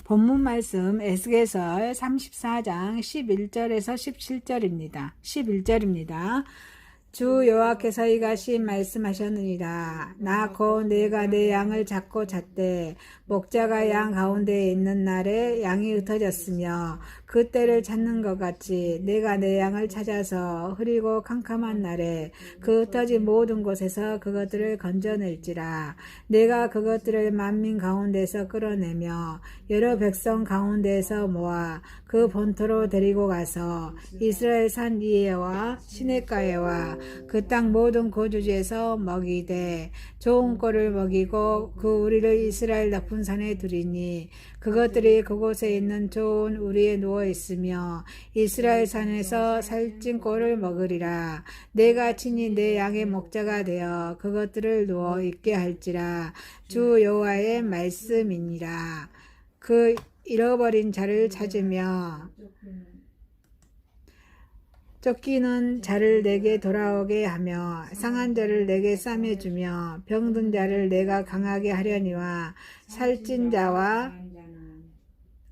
본문 말씀 에스겔서 34장 11절에서 17절입니다. 11절입니다. 주 여호와께서 이같이 말씀하셨느니라. 나 곧 내가 내 양을 잡고 잣되 목자가 양 가운데에 있는 날에 양이 흩어졌으며 그 때를 찾는 것 같이 내가 내 양을 찾아서 흐리고 캄캄한 날에 그 흩어진 모든 곳에서 그것들을 건져낼지라. 내가 그것들을 만민 가운데서 끌어내며 여러 백성 가운데에서 모아 그 본토로 데리고 가서 이스라엘 산 위에와 시냇가에와 그 땅 모든 거주지에서 먹이되 좋은 꼴을 먹이고 그 우리를 이스라엘 높은 산에 두리니 그것들이 그곳에 있는 좋은 우리에 누워 있으며 이스라엘 산에서 살찐 꼴을 먹으리라. 내가 친히 내 양의 목자가 되어 그것들을 누워 있게 할지라. 주 여호와의 말씀이니라. 그 잃어버린 자를 찾으며 쫓기는 자를 내게 돌아오게 하며 상한 자를 내게 싸매주며 병든 자를 내가 강하게 하려니와 살찐 자와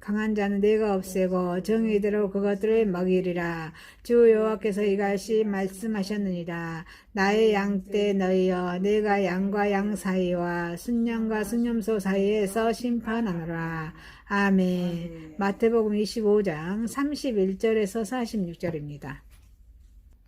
강한 자는 내가 없애고 정의대로 그것들을 먹이리라. 주 여호와께서 이같이 말씀하셨느니라. 나의 양 때 너희여 내가 양과 양 사이와 순양과 순염소 사이에서 심판하노라. 아멘. 마태복음 25장 31절에서 46절입니다.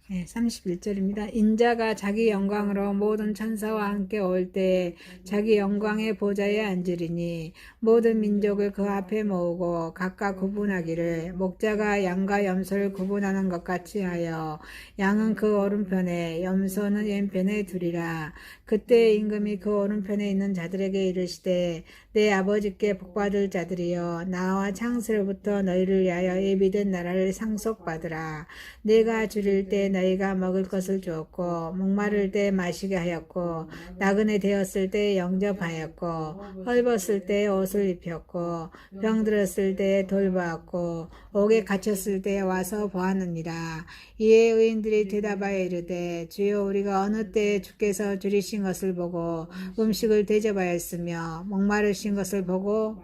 31절입니다. 인자가 자기 영광으로 모든 천사와 함께 올 때에 자기 영광의 보좌에 앉으리니 모든 민족을 그 앞에 모으고 각각 구분하기를 목자가 양과 염소를 구분하는 것 같이 하여 양은 그 오른편에 염소는 왼편에 두리라. 그때 임금이 그 오른편에 있는 자들에게 이르시되 내 아버지께 복받을 자들이여 나와 창세로부터 너희를 위하여 예비된 나라를 상속받으라. 내가 줄일 때 너희가 먹을 것을 주었고 목마를 때 마시게 하였고 나그네 되었을 때 영접하였고 헐벗을 때 옷을 입혔고 병들었을 때 돌보았고 옥에 갇혔을 때 와서 보았느니라. 이에 의인들이 대답하여 이르되 주여 우리가 어느 때에 주께서 줄이신 것을 보고 음식을 대접하였으며 목마르신 것을 보고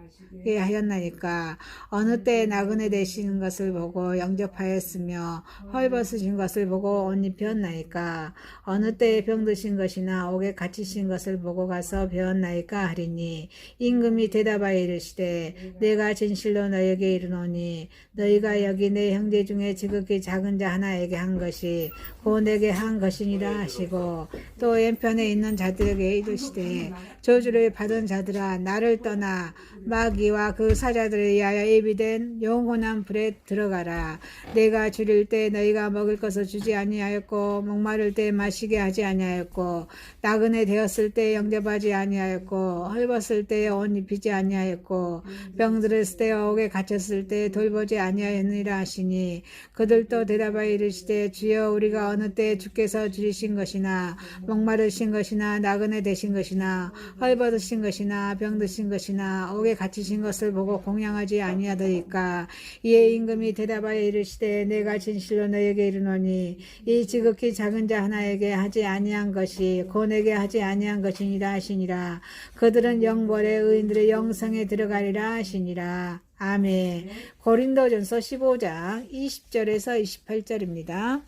하였나이까. 어느 때에 나그네 되시는 것을 보고 영접하였으며 헐벗으신 것을 보고 옷 입혔나이까. 어느 때에 병드신 것이나 옥에 갇히신 것을 보고 가서 배웠나이까 하리니 임금이 대답하여 이르시되 내가 진실로 너에게 이르노니 너희가 여기 내 형제 중에 지극히 작은 자 하나에게 한 것이 곧 내게 한 것이니라 하시고 또 왼편에 있는 자들에게 이르시되 저주를 받은 자들아 나를 떠나 마귀와 그 사자들을 위하여 예비된 영원한 불에 들어가라. 내가 줄일 때 너희가 먹을 것을 주지 아니하였고 목마를 때 마시게 하지 아니하였고 나그네 되었을 때 영접하지 아니하였고 헐벗을 때 옷 입히지 아니하였고 병들었을 때 옥에 갇혔을 때 돌보지 아니하였느니라 하시니 그들도 대답하여 이르시되 주여 우리가 어느 때 주께서 줄이신 것이나 목마르신 것이나 나그네 되신 것이나 헐벗으신 것이나 병드신 것이나 옥에 갇히신 것을 보고 공양하지 아니하더이까. 이에 임금이 대답하여 이르시되 내가 진실로 너에게 이르노니 이 지극히 작은 자 하나에게 하지 아니한 것이 곧 내게 하지 아니한 것이니라 하시니라. 그들은 영벌의 의인들의 영성에 들어가리라 하시니라. 아멘. 고린도전서 15장 20절에서 28절입니다.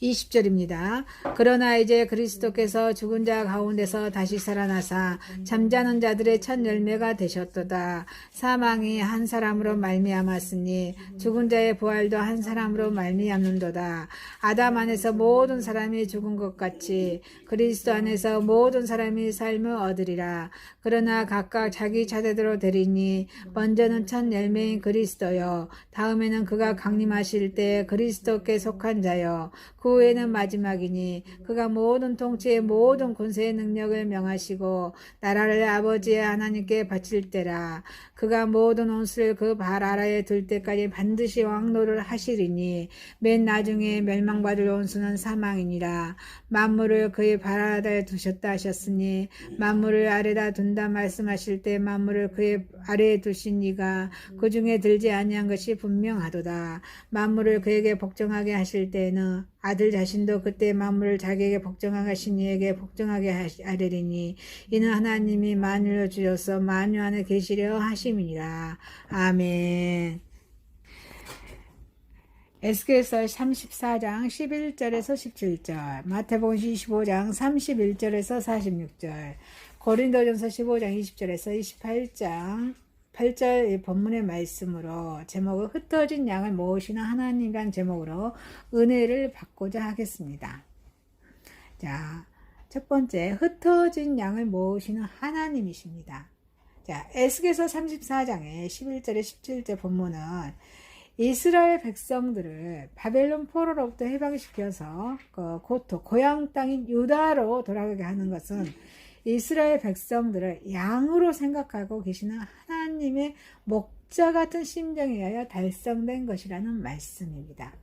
20절입니다. 그러나 이제 그리스도께서 죽은 자 가운데서 다시 살아나사 잠자는 자들의 첫 열매가 되셨도다. 사망이 한 사람으로 말미암았으니 죽은 자의 부활도 한 사람으로 말미암는도다. 아담 안에서 모든 사람이 죽은 것 같이 그리스도 안에서 모든 사람이 삶을 얻으리라. 그러나 각각 자기 차례대로 되리니 먼저는 첫 열매인 그리스도요 다음에는 그가 강림하실 때 그리스도께 속한 자요 그 후에는 마지막이니 그가 모든 통치의 모든 권세의 능력을 명하시고 나라를 아버지의 하나님께 바칠 때라. 그가 모든 온수를 그 발 아래에 둘 때까지 반드시 왕노를 하시리니 맨 나중에 멸망받을 온수는 사망이니라. 만물을 그의 발 아래에 두셨다 하셨으니 만물을 아래다 둔다 말씀하실 때 만물을 그의 아래에 두신 이가 그 중에 들지 아니한 것이 분명하도다. 만물을 그에게 복종하게 하실 때에는 아들 자신도 그때 만물을 자기에게 복종하신 이에게 복종하게 하리니 이는 하나님이 만유를 주셔서 만유 안에 계시려 하심이니라. 아멘. 에스겔서 34장 11절에서 17절, 마태복음 25장 31절에서 46절, 고린도전서 15장 20절에서 28장 8절 본문의 말씀으로 제목을 흩어진 양을 모으시는 하나님이란 제목으로 은혜를 받고자 하겠습니다. 자, 첫 번째, 흩어진 양을 모으시는 하나님이십니다. 자, 에스겔서 34장의 11절에 17절 본문은 이스라엘 백성들을 바벨론 포로로부터 해방시켜서 고향 땅인 유다로 돌아가게 하는 것은 이스라엘 백성들을 양으로 생각하고 계시는 하나님의 목자 같은 심정에 의하여 달성된 것이라는 말씀입니다.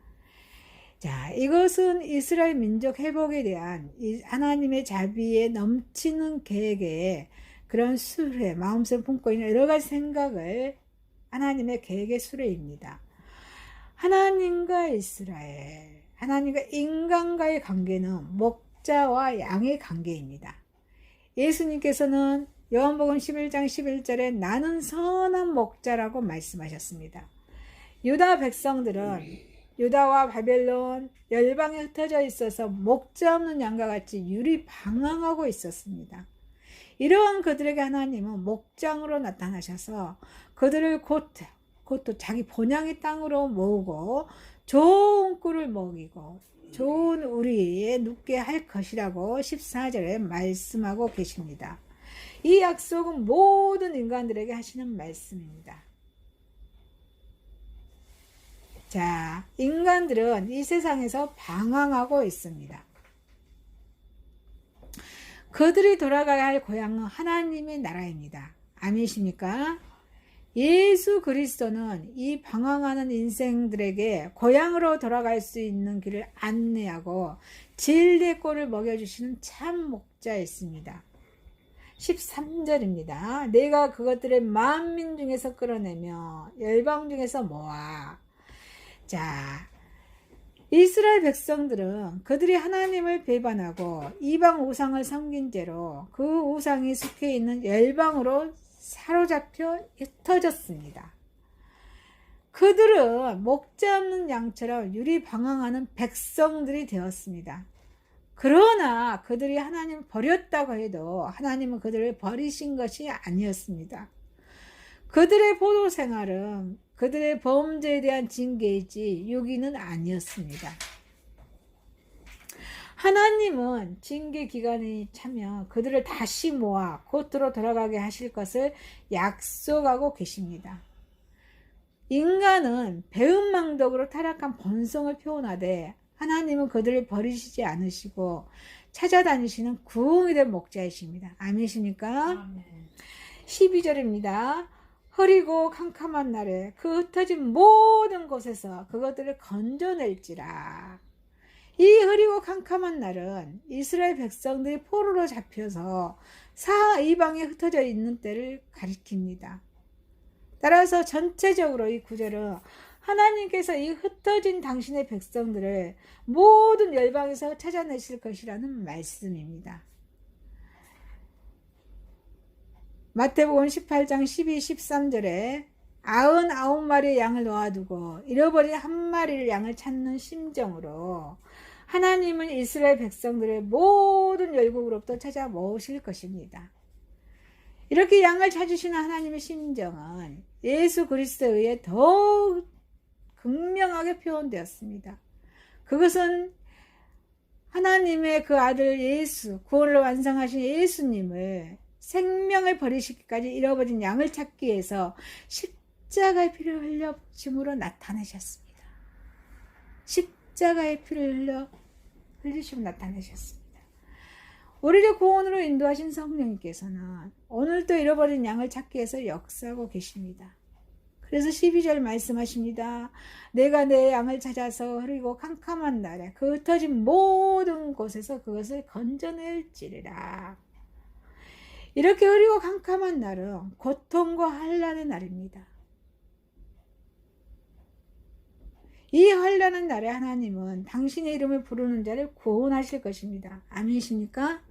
자, 이것은 이스라엘 민족 회복에 대한 하나님의 자비에 넘치는 계획에 그런 수레, 마음속에 품고 있는 여러 가지 생각을 하나님의 계획의 수레입니다. 하나님과 이스라엘, 하나님과 인간과의 관계는 목자와 양의 관계입니다. 예수님께서는 요한복음 11장 11절에 나는 선한 목자라고 말씀하셨습니다. 유다 백성들은 유다와 바벨론 열방에 흩어져 있어서 목자 없는 양과 같이 유리방황하고 있었습니다. 이러한 그들에게 하나님은 목장으로 나타나셔서 그들을 곧 자기 본향의 땅으로 모으고 좋은 꿀을 먹이고 좋은 우리에 눕게 할 것이라고 14절에 말씀하고 계십니다. 이 약속은 모든 인간들에게 하시는 말씀입니다. 자, 인간들은 이 세상에서 방황하고 있습니다. 그들이 돌아가야 할 고향은 하나님의 나라입니다. 아멘이십니까? 예수 그리스도는 이 방황하는 인생들에게 고향으로 돌아갈 수 있는 길을 안내하고 진리의 꼴을 먹여주시는 참 목자였습니다. 13절입니다. 내가 그것들의 만민 중에서 끌어내며 열방 중에서 모아. 자, 이스라엘 백성들은 그들이 하나님을 배반하고 이방 우상을 섬긴 죄로 그 우상이 속해 있는 열방으로 사로잡혀 흩어졌습니다. 그들은 목자 없는 양처럼 유리방황하는 백성들이 되었습니다. 그러나 그들이 하나님을 버렸다고 해도 하나님은 그들을 버리신 것이 아니었습니다. 그들의 포도 생활은 그들의 범죄에 대한 징계이지 유기는 아니었습니다. 하나님은 징계 기간이 차면 그들을 다시 모아 겉으로 돌아가게 하실 것을 약속하고 계십니다. 인간은 배은망덕으로 타락한 본성을 표현하되 하나님은 그들을 버리시지 않으시고 찾아다니시는 구원이 된 목자이십니다. 아멘이십니까? 아멘. 12절입니다. 흐리고 캄캄한 날에 그 흩어진 모든 곳에서 그것들을 건져낼지라. 이 흐리고 캄캄한 날은 이스라엘 백성들이 포로로 잡혀서 이방에 흩어져 있는 때를 가리킵니다. 따라서 전체적으로 이 구절은 하나님께서 이 흩어진 당신의 백성들을 모든 열방에서 찾아내실 것이라는 말씀입니다. 마태복음 18장 12, 13절에 99마리의 양을 놓아두고 잃어버린 한 마리의 양을 찾는 심정으로 하나님은 이스라엘 백성들의 모든 열국으로부터 찾아 모으실 것입니다. 이렇게 양을 찾으시는 하나님의 심정은 예수 그리스도에 의해 더욱 극명하게 표현되었습니다. 그것은 하나님의 그 아들 예수, 구원을 완성하신 예수님을 생명을 버리시기까지 잃어버린 양을 찾기 위해서 십자가의 피를 흘려 부심으로 나타내셨습니다. 십자가의 피를 흘리심으로 나타내셨습니다. 우리를 구원으로 인도하신 성령님께서는 오늘도 잃어버린 양을 찾기 위해서 역사하고 계십니다. 그래서 12절 말씀하십니다. 내가 내 양을 찾아서 흐리고 캄캄한 날에 그 흩어진 모든 곳에서 그것을 건져낼지리라. 이렇게 흐리고 캄캄한 날은 고통과 환난의 날입니다. 이 환난의 날에 하나님은 당신의 이름을 부르는 자를 구원하실 것입니다. 아멘이십니까?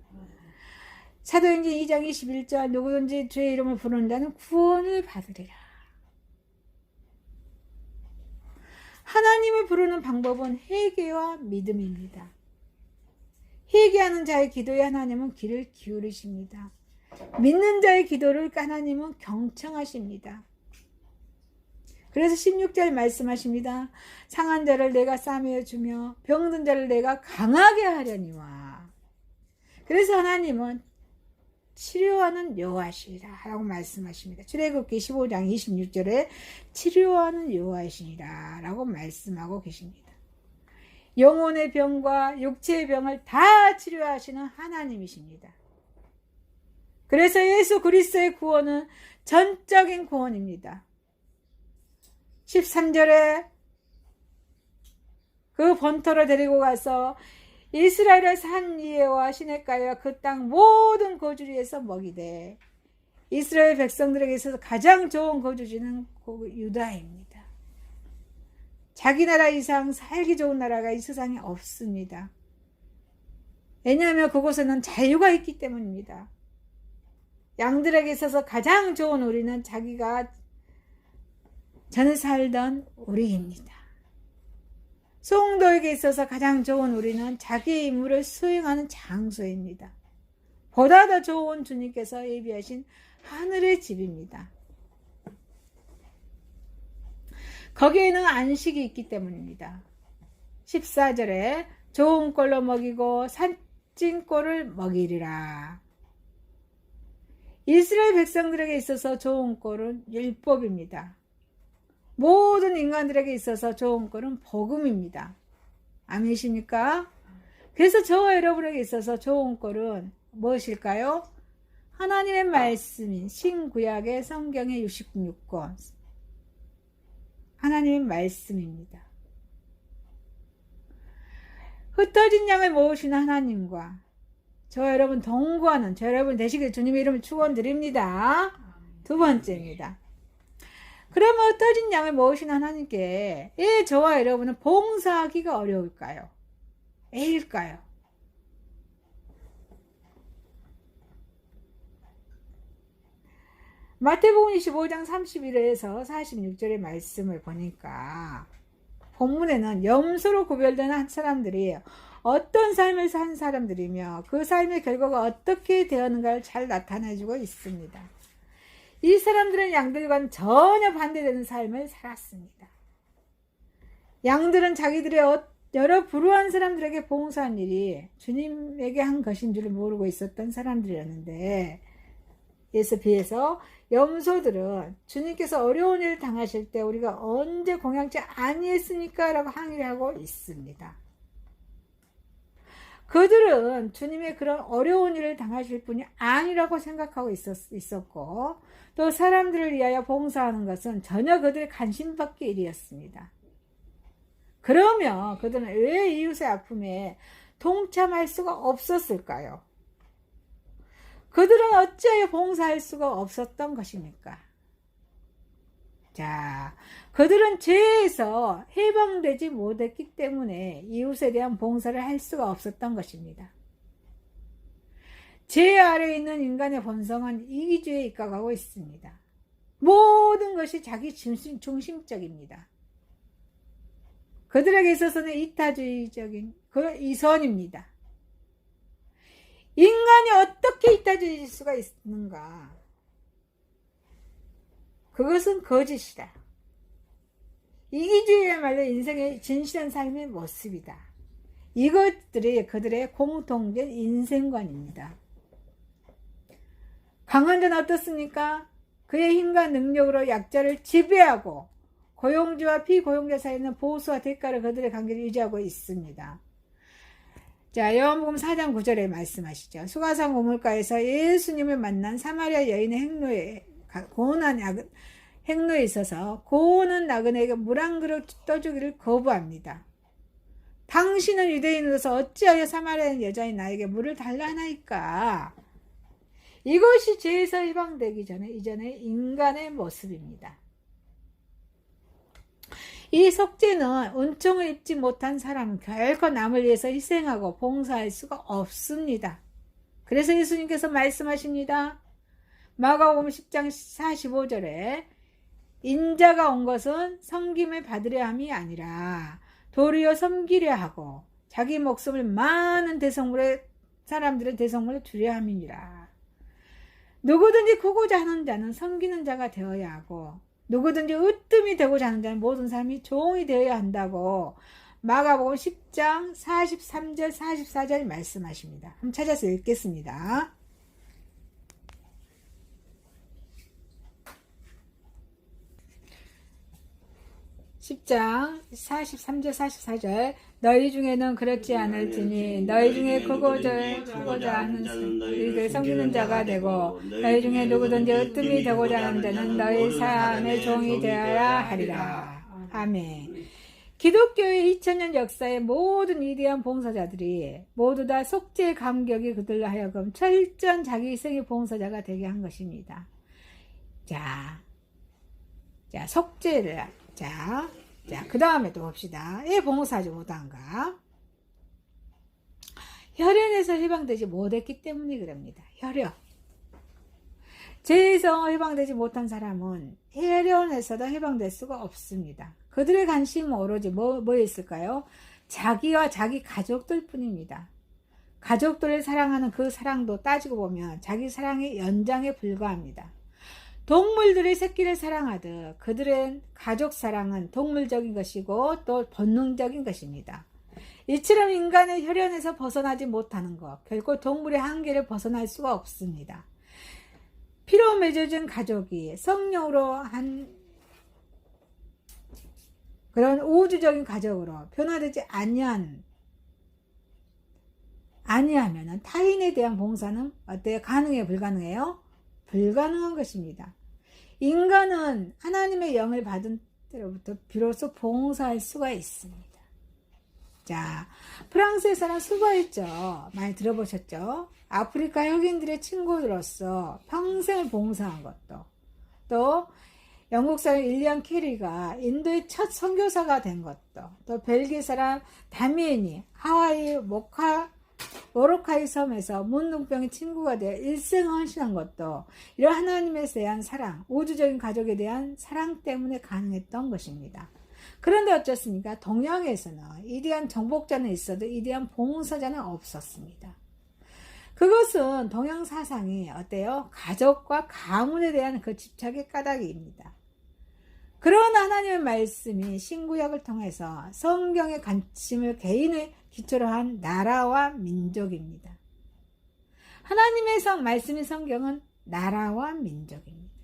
사도행전 2장 21절 누구든지 주의 이름을 부르는 자는 구원을 받으리라. 하나님을 부르는 방법은 회개와 믿음입니다. 회개하는 자의 기도에 하나님은 귀를 기울이십니다. 믿는 자의 기도를 하나님은 경청하십니다. 그래서 16절 말씀하십니다. 상한 자를 내가 싸매어 주며 병든 자를 내가 강하게 하려니와. 그래서 하나님은 치료하는 여호와시니라 라고 말씀하십니다. 출애굽기 15장 26절에 치료하는 여호와시니라 라고 말씀하고 계십니다. 영혼의 병과 육체의 병을 다 치료하시는 하나님이십니다. 그래서 예수 그리스도의 구원은 전적인 구원입니다. 13절에 그 본토로 데리고 가서 이스라엘의 산 위에와 시냇가와 그 땅 모든 거주지에서 먹이되 이스라엘 백성들에게 있어서 가장 좋은 거주지는 유다입니다. 자기 나라 이상 살기 좋은 나라가 이 세상에 없습니다. 왜냐하면 그곳에는 자유가 있기 때문입니다. 양들에게 있어서 가장 좋은 우리는 자기가 전에 살던 우리입니다. 성도에게 있어서 가장 좋은 우리는 자기의 임무를 수행하는 장소입니다. 보다 더 좋은 주님께서 예비하신 하늘의 집입니다. 거기에는 안식이 있기 때문입니다. 14절에 좋은 꼴로 먹이고 살찐 꼴을 먹이리라. 이스라엘 백성들에게 있어서 좋은 꼴은 율법입니다. 모든 인간들에게 있어서 좋은 꼴은 복음입니다. 아멘이십니까? 그래서 저와 여러분에게 있어서 좋은 꼴은 무엇일까요? 하나님의 말씀인 신구약의 성경의 66권 하나님의 말씀입니다. 흩어진 양을 모으시는 하나님과 저와 여러분 동거하는 저 여러분 되시길 주님의 이름을 축원드립니다. 두 번째입니다. 그러면 흩어진 양을 모으시는 하나님께 왜 저와 여러분은 봉사하기가 어려울까요? 왜일까요? 마태복음 25장 31절에서 46절의 말씀을 보니까 본문에는 염소로 구별된 한 사람들이 어떤 삶을 산 사람들이며 그 삶의 결과가 어떻게 되었는가를 잘 나타내주고 있습니다. 이 사람들은 양들과는 전혀 반대되는 삶을 살았습니다. 양들은 자기들의 여러 불우한 사람들에게 봉사한 일이 주님에게 한 것인 줄 모르고 있었던 사람들이었는데 예수 비해서 염소들은 주님께서 어려운 일을 당하실 때 우리가 언제 공양치 아니했습니까? 라고 항의를 하고 있습니다. 그들은 주님의 그런 어려운 일을 당하실 분이 아니라고 생각하고 있었고 또 사람들을 위하여 봉사하는 것은 전혀 그들의 관심 밖의 일이었습니다. 그러면 그들은 왜 이웃의 아픔에 동참할 수가 없었을까요? 그들은 어찌하여 봉사할 수가 없었던 것입니까? 자, 그들은 죄에서 해방되지 못했기 때문에 이웃에 대한 봉사를 할 수가 없었던 것입니다. 죄 아래에 있는 인간의 본성은 이기주의에 입각하고 있습니다. 모든 것이 자기 중심적입니다. 그들에게 있어서는 이타주의적인 그 이선입니다. 인간이 어떻게 이타주의일 수가 있는가? 그것은 거짓이다. 이기주의야말로 인생의 진실한 삶의 모습이다. 이것들이 그들의 공통된 인생관입니다. 강한 자는 어떻습니까? 그의 힘과 능력으로 약자를 지배하고 고용주와 피고용자 사이에는 보수와 대가를 그들의 관계를 유지하고 있습니다. 자, 요한복음 4장 9절에 말씀하시죠. 수가성 우물가에서 예수님을 만난 사마리아 여인의 행로에 있어서 고운한 나그네에게 물 한 그릇 떠주기를 거부합니다. 당신은 유대인으로서 어찌하여 사마리아 여자인 나에게 물을 달라 하나이까? 이것이 죄에서 해방되기 전에 이전의 인간의 모습입니다. 이 속죄는 은총을 입지 못한 사람은 결코 남을 위해서 희생하고 봉사할 수가 없습니다. 그래서 예수님께서 말씀하십니다. 마가복음 10장 45절에 인자가 온 것은 섬김을 받으려 함이 아니라 도리어 섬기려 하고 자기 목숨을 많은 사람들의 대성물에 주려 함이니라. 누구든지 크고자 하는 자는 섬기는 자가 되어야 하고 누구든지 으뜸이 되고자 하는 자는 모든 사람이 종이 되어야 한다고 마가복음 10장 43절 44절 말씀하십니다. 한번 찾아서 읽겠습니다. 10장 43절 44절 너희 중에는 그렇지 않을지니 너희 중에 크고자 하는 너희들 섬기는 자가 되고 너희 중에 누구든지 으뜸이 되고자 하는 자는 너희 삶의 종이 되어야 하리라. 아멘. 기독교의 2000년 역사의 모든 위대한 봉사자들이 모두 다 속죄의 감격이 그들로 하여금 철저한 자기 희생의 봉사자가 되게 한 것입니다. 자, 속죄를 자, 그 다음에 또 봅시다. 왜 봉사하지 못한가? 혈연에서 해방되지 못했기 때문이 그럽니다. 혈연. 죄에서 해방되지 못한 사람은 혈연에서도 해방될 수가 없습니다. 그들의 관심은 오로지 뭐였을까요? 자기와 자기 가족들 뿐입니다. 가족들을 사랑하는 그 사랑도 따지고 보면 자기 사랑의 연장에 불과합니다. 동물들이 새끼를 사랑하듯 그들의 가족 사랑은 동물적인 것이고 또 본능적인 것입니다. 이처럼 인간의 혈연에서 벗어나지 못하는 것, 결코 동물의 한계를 벗어날 수가 없습니다. 피로 맺어진 가족이 성령으로 한 그런 우주적인 가족으로 변화되지 아니하면 타인에 대한 봉사는 어때요? 가능해요? 불가능해요? 불가능한 것입니다. 인간은 하나님의 영을 받은 때로부터 비로소 봉사할 수가 있습니다. 자, 프랑스에서는 수고했죠. 많이 들어보셨죠? 아프리카 흑인들의 친구들로서 평생을 봉사한 것도, 또 영국 사람 윌리엄 캐리가 인도의 첫 선교사가 된 것도, 또 벨기에 사람 다미엔이 하와이 모로카이 섬에서 문둥병의 친구가 되어 일생을 헌신한 것도 이런 하나님에 대한 사랑, 우주적인 가족에 대한 사랑 때문에 가능했던 것입니다. 그런데 어쩌습니까? 동양에서는 이대한 정복자는 있어도 이대한 봉사자는 없었습니다. 그것은 동양 사상이 어때요? 가족과 가문에 대한 그 집착의 까닭입니다. 그런 하나님의 말씀이 신구약을 통해서 성경의 관심을 개인의 기초로 한 나라와 민족입니다. 하나님의 말씀인 성경은 나라와 민족입니다.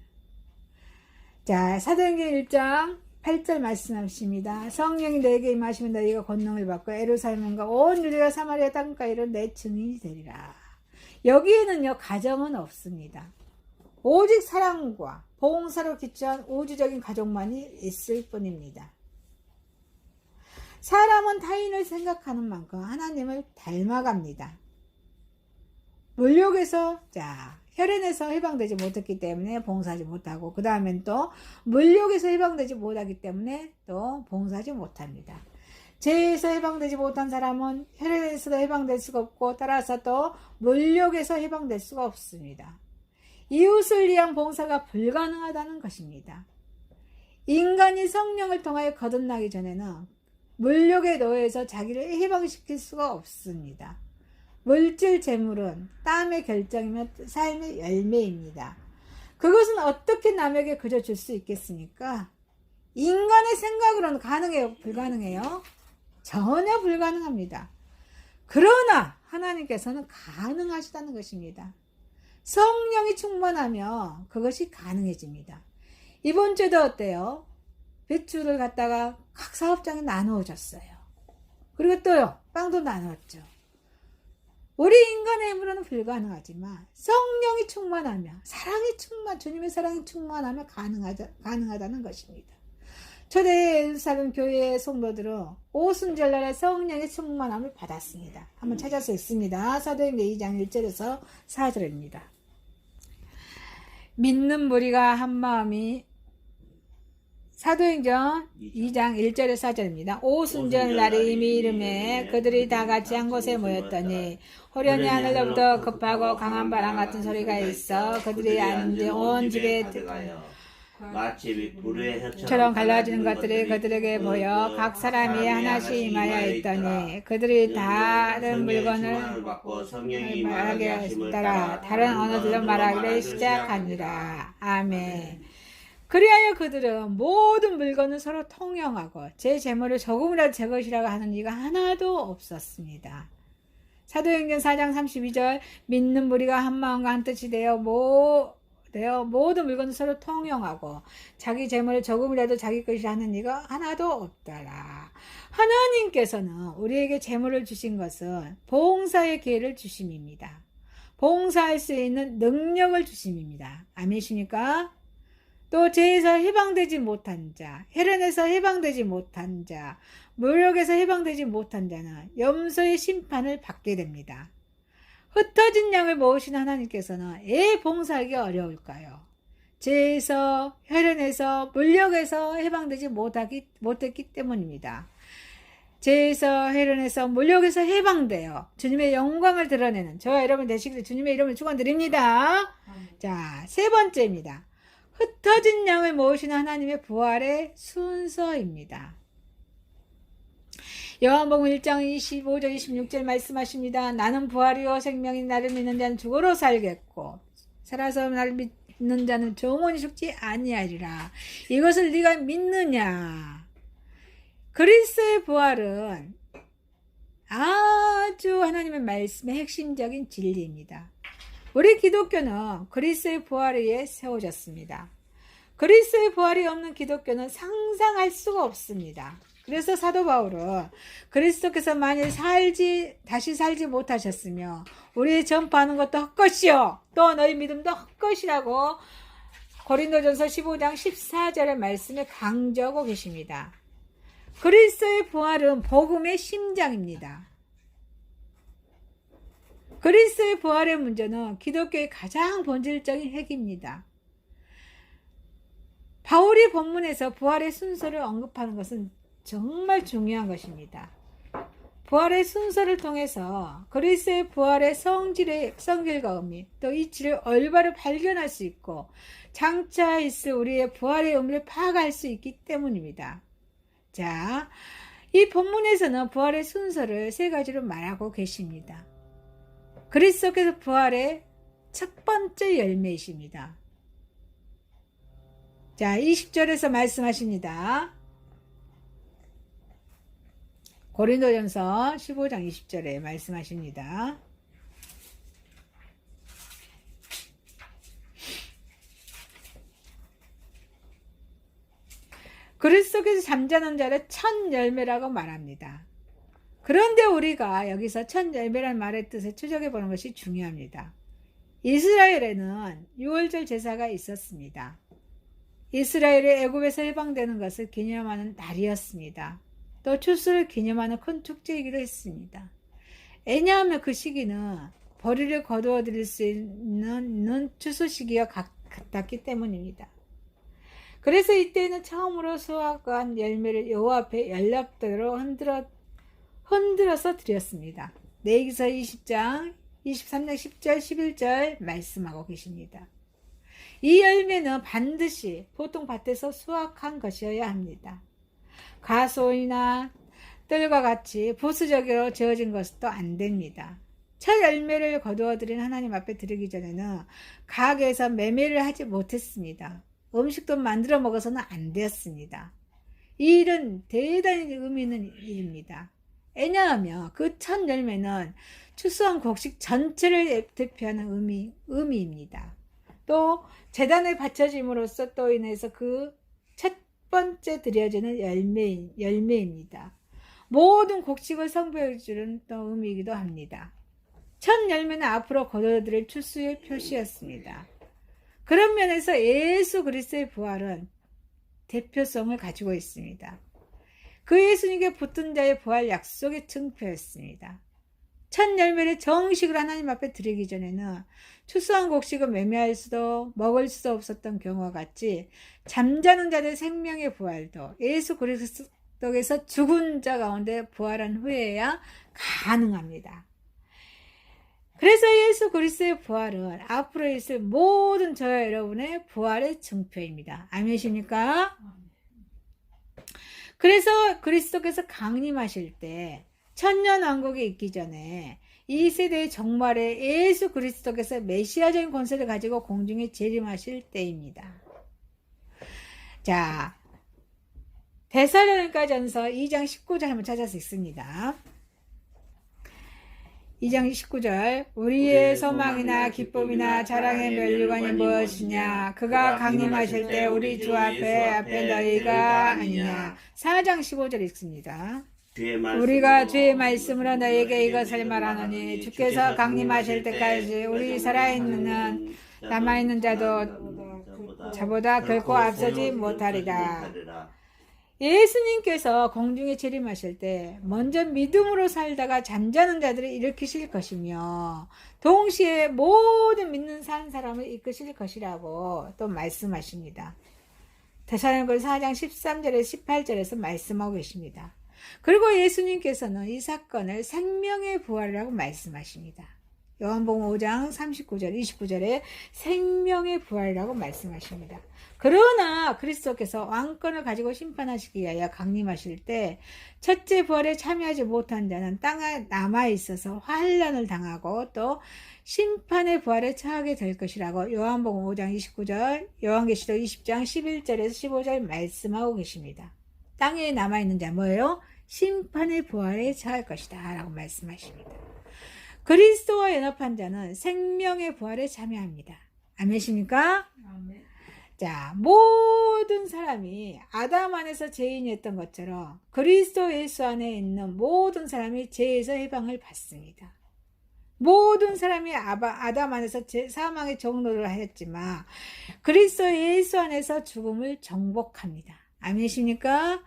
자, 사도행전 1장 8절 말씀하십니다. 성령이 너에게 임하시면 너희가 권능을 받고 예루살렘과 온 유대와 사마리아 땅까지로 내 증인이 되리라. 여기에는요, 가정은 없습니다. 오직 사랑과 봉사로 기초한 우주적인 가족만이 있을 뿐입니다. 사람은 타인을 생각하는 만큼 하나님을 닮아갑니다. 물욕에서 혈연에서 해방되지 못했기 때문에 봉사하지 못하고, 그 다음엔 또 물욕에서 해방되지 못하기 때문에 또 봉사하지 못합니다. 죄에서 해방되지 못한 사람은 혈연에서도 해방될 수가 없고, 따라서 또 물욕에서 해방될 수가 없습니다. 이웃을 위한 봉사가 불가능하다는 것입니다. 인간이 성령을 통하여 거듭나기 전에는 물욕의 노예에서 자기를 해방시킬 수가 없습니다. 물질 재물은 땀의 결정이며 삶의 열매입니다. 그것은 어떻게 남에게 그저 줄 수 있겠습니까? 인간의 생각으로는 가능해요? 불가능해요? 전혀 불가능합니다. 그러나 하나님께서는 가능하시다는 것입니다. 성령이 충만하며 그것이 가능해집니다. 이번 주도 어때요? 배추를 갖다가 각 사업장에 나누어졌어요. 그리고 또요, 빵도 나눴죠. 우리 인간의 힘으로는 불가능하지만 성령이 충만하며 주님의 사랑이 충만하며 가능하다는 것입니다. 초대 예루살렘 교회의 성도들은 오순절날에 성령의 충만함을 받았습니다. 한번 찾아서 읽습니다. 사도행전 2장 1절에서 4절입니다. 믿는 무리가 한 마음이 사도행전 2장 1절에 4절입니다. 오순절 날이 이미 이름에 그들이 다 같이 한 곳에 모였더니 호련히 하늘로부터 급하고 강한 바람 같은 소리가 있어 그들이 앉은 온 집에 마치 불의 처럼 갈라지는 것들이 그들에게 보여 각 사람이 하나씩 임하여 있더니 그들이 다른 물건을 말하게 따라 다른 언어들로 말하기를 시작하니라. 아멘. 그리하여 그들은 모든 물건을 서로 통용하고 제 재물을 조금이라도 제 것이라고 하는 이가 하나도 없었습니다. 사도행전 4장 32절 믿는 무리가 한 마음과 한 뜻이 되어 모든 물건을 서로 통용하고 자기 재물을 조금이라도 자기 것이라 하는 이가 하나도 없더라. 하나님께서는 우리에게 재물을 주신 것은 봉사의 기회를 주심입니다. 봉사할 수 있는 능력을 주심입니다. 아멘이십니까? 또 죄에서 해방되지 못한 자, 혈연에서 해방되지 못한 자, 무력에서 해방되지 못한 자는 염소의 심판을 받게 됩니다. 흩어진 양을 모으신 하나님께서는 왜 봉사하기 어려울까요? 죄에서, 혈연에서, 물력에서 해방되지 못했기 때문입니다. 죄에서, 혈연에서, 물력에서 해방되어 주님의 영광을 드러내는 저와 여러분 되시기를 주님의 이름을 축원드립니다. 자, 세 번째입니다. 흩어진 양을 모으시는 하나님의 부활의 순서입니다. 요한복음 1장 25절 26절 말씀하십니다. 나는 부활이요 생명인 나를 믿는 자는 죽어도 살겠고 살아서 나를 믿는 자는 영원히 죽지 아니하리라. 이것을 네가 믿느냐? 그리스도의 부활은 아주 하나님의 말씀의 핵심적인 진리입니다. 우리 기독교는 그리스도의 부활에 의해 세워졌습니다. 그리스도의 부활이 없는 기독교는 상상할 수가 없습니다. 그래서 사도 바울은 그리스도께서 만일 다시 살지 못하셨으며 우리 전파하는 것도 헛것이요 또 너희 믿음도 헛것이라고 고린도전서 15장 14절의 말씀에 강조하고 계십니다. 그리스도의 부활은 복음의 심장입니다. 그리스도의 부활의 문제는 기독교의 가장 본질적인 핵입니다. 바울이 본문에서 부활의 순서를 언급하는 것은 정말 중요한 것입니다. 부활의 순서를 통해서 그리스도의 부활의 성질과 의미, 또 이치를 올바로 발견할 수 있고 장차 있을 우리의 부활의 의미를 파악할 수 있기 때문입니다. 자, 이 본문에서는 부활의 순서를 세 가지로 말하고 계십니다. 그리스도께서 부활의 첫 번째 열매이십니다. 자, 20절에서 말씀하십니다. 고린도전서 15장 20절에 말씀하십니다. 그리스도께서 잠자는 자를 첫 열매라고 말합니다. 그런데 우리가 여기서 첫 열매라는 말의 뜻을 추적해 보는 것이 중요합니다. 이스라엘에는 유월절 제사가 있었습니다. 이스라엘이 애굽에서 해방되는 것을 기념하는 날이었습니다. 또 추수를 기념하는 큰 축제이기도 했습니다. 왜냐하면 그 시기는 벌이를 거두어 드릴 수 있는 추수 시기와 같았기 때문입니다. 그래서 이때는 처음으로 수확한 열매를 여호와 앞에 연락대로 흔들어서 드렸습니다. 레위기서 20장 23장 10절 11절 말씀하고 계십니다. 이 열매는 반드시 보통 밭에서 수확한 것이어야 합니다. 가소이나 뜰과 같이 보수적으로 지어진 것도 안 됩니다. 첫 열매를 거두어 드린 하나님 앞에 드리기 전에는 가게에서 매매를 하지 못했습니다. 음식도 만들어 먹어서는 안 되었습니다. 이 일은 대단히 의미 있는 일입니다. 왜냐하면 그 첫 열매는 추수한 곡식 전체를 대표하는 의미입니다. 또 제단에 바쳐짐으로써 또 인해서 그 첫 번째 드려지는 열매입니다. 모든 곡식을 성부해 주는 또 의미이기도 합니다. 첫 열매는 앞으로 거둬들일 추수의 표시였습니다. 그런 면에서 예수 그리스도의 부활은 대표성을 가지고 있습니다. 그 예수님께 붙은 자의 부활 약속의 증표였습니다. 첫 열매를 정식으로 하나님 앞에 드리기 전에는 추수한 곡식은 매매할 수도 먹을 수도 없었던 경우와 같이 잠자는 자들의 생명의 부활도 예수 그리스도께서 죽은 자 가운데 부활한 후에야 가능합니다. 그래서 예수 그리스도의 부활은 앞으로 있을 모든 저와 여러분의 부활의 증표입니다. 아멘이십니까? 그래서 그리스도께서 강림하실 때 천년왕국이 있기 전에 이 세대의 종말에 예수 그리스도께서 메시아적인 권세를 가지고 공중에 재림하실 때입니다. 자, 데살로니가전서 2장 19절 한번 찾아서 읽습니다. 2장 19절 우리의 소망이나 기쁨이나 자랑의 면류관이 무엇이냐 그가 강림하실 때 우리 주 앞에 너희가 아니냐. 4장 15절 읽습니다. 우리가 주의 말씀으로 너희에게 이것을 말하노니 주께서 강림하실 때까지 우리 살아있는 남아있는 자도 저보다 결코 앞서지 못하리라. 예수님께서 공중에 재림하실 때 먼저 믿음으로 살다가 잠자는 자들을 일으키실 것이며 동시에 모든 믿는 산 사람을 이끄실 것이라고 또 말씀하십니다. 데살로니가서 4장 13절에서 18절에서 말씀하고 계십니다. 그리고 예수님께서는 이 사건을 생명의 부활이라고 말씀하십니다. 요한복음 5장 39절 29절에 생명의 부활이라고 말씀하십니다. 그러나 그리스도께서 왕권을 가지고 심판하시기 위하여 강림하실 때 첫째 부활에 참여하지 못한 자는 땅에 남아있어서 환난을 당하고 또 심판의 부활에 처하게 될 것이라고 요한복음 5장 29절 요한계시록 20장 11절에서 15절 말씀하고 계십니다. 땅에 남아있는 자 뭐예요? 심판의 부활에 처할 것이다 라고 말씀하십니다. 그리스도와 연합한 자는 생명의 부활에 참여합니다. 아멘이십니까? 아멘. 자, 모든 사람이 아담 안에서 죄인이었던 것처럼 그리스도 예수 안에 있는 모든 사람이 죄에서 해방을 받습니다. 모든 사람이 아담 안에서 사망의 종노를 하였지만 그리스도 예수 안에서 죽음을 정복합니다. 아멘이십니까?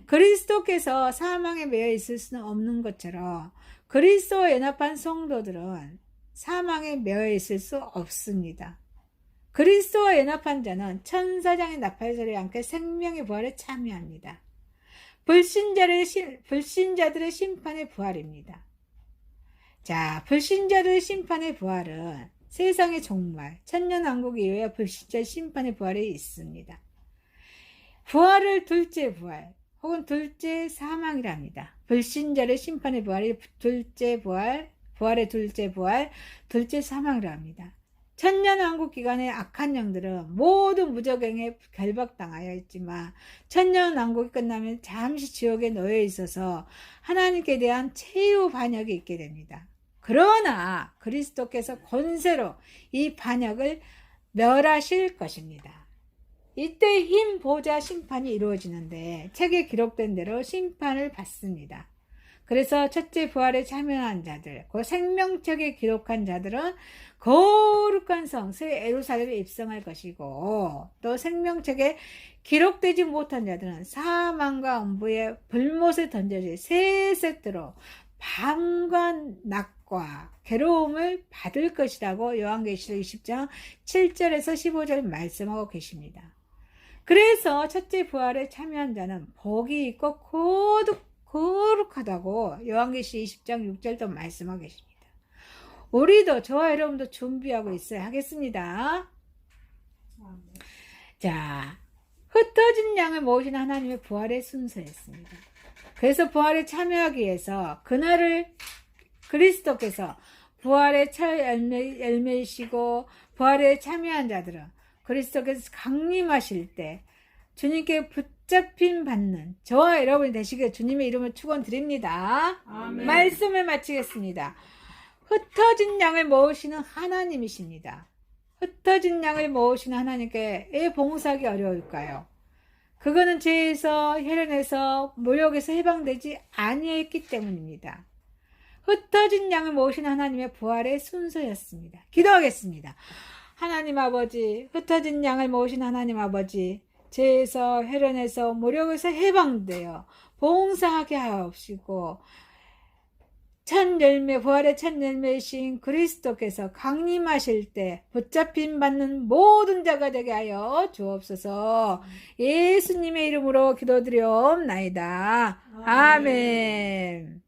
그리스도께서 사망에 매여 있을 수는 없는 것처럼 그리스도와 연합한 성도들은 사망에 매여 있을 수 없습니다. 그리스도와 연합한 자는 천사장의 나팔소리에 함께 생명의 부활에 참여합니다. 불신자들의 심판의 부활입니다. 자, 불신자들의 심판의 부활은 세상의 종말, 천년왕국 이후에 불신자 심판의 부활이 있습니다. 부활을 둘째 부활 혹은 둘째 사망이랍니다. 불신자의 심판의 부활이 둘째 부활, 부활의 둘째 부활, 둘째 사망이라 합니다. 천년왕국 기간의 악한 영들은 모두 무적행에 결박당하여 있지만 천년왕국이 끝나면 잠시 지옥에 놓여 있어서 하나님께 대한 최후 반역이 있게 됩니다. 그러나 그리스도께서 권세로 이 반역을 멸하실 것입니다. 이때 흰 보좌 심판이 이루어지는데 책에 기록된 대로 심판을 받습니다. 그래서 첫째 부활에 참여한 자들, 그 생명책에 기록한 자들은 거룩한 성, 새 예루살렘에 입성할 것이고 또 생명책에 기록되지 못한 자들은 사망과 음부의 불못에 던져질 세 세트로 밤과 낮과 괴로움을 받을 것이라고 요한계시록 20장 7절에서 15절 말씀하고 계십니다. 그래서 첫째 부활에 참여한 자는 복이 있고 거룩하다고 요한계시 20장 6절도 말씀하고 계십니다. 우리도 저와 여러분도 준비하고 있어야 하겠습니다. 자, 흩어진 양을 모으신 하나님의 부활의 순서였습니다. 그래서 부활에 참여하기 위해서 그날을 그리스도께서 부활의 열매이시고 부활에 참여한 자들은 그리스도께서 강림하실 때 주님께 붙잡힘 받는 저와 여러분이 되시길 주님의 이름을 축원드립니다. 아멘. 말씀을 마치겠습니다. 흩어진 양을 모으시는 하나님이십니다. 흩어진 양을 모으시는 하나님께 왜 봉사하기 어려울까요? 그거는 죄에서 혈연에서 모욕에서 해방되지 아니했기 때문입니다. 흩어진 양을 모으시는 하나님의 부활의 순서였습니다. 기도하겠습니다. 하나님 아버지, 흩어진 양을 모으신 하나님 아버지, 죄에서 혈연에서 모욕에서 해방되어 봉사하게 하옵시고 첫 열매, 부활의 첫 열매이신 그리스도께서 강림하실 때 붙잡힘 받는 모든 자가 되게 하여 주옵소서. 예수님의 이름으로 기도드리옵나이다. 아멘.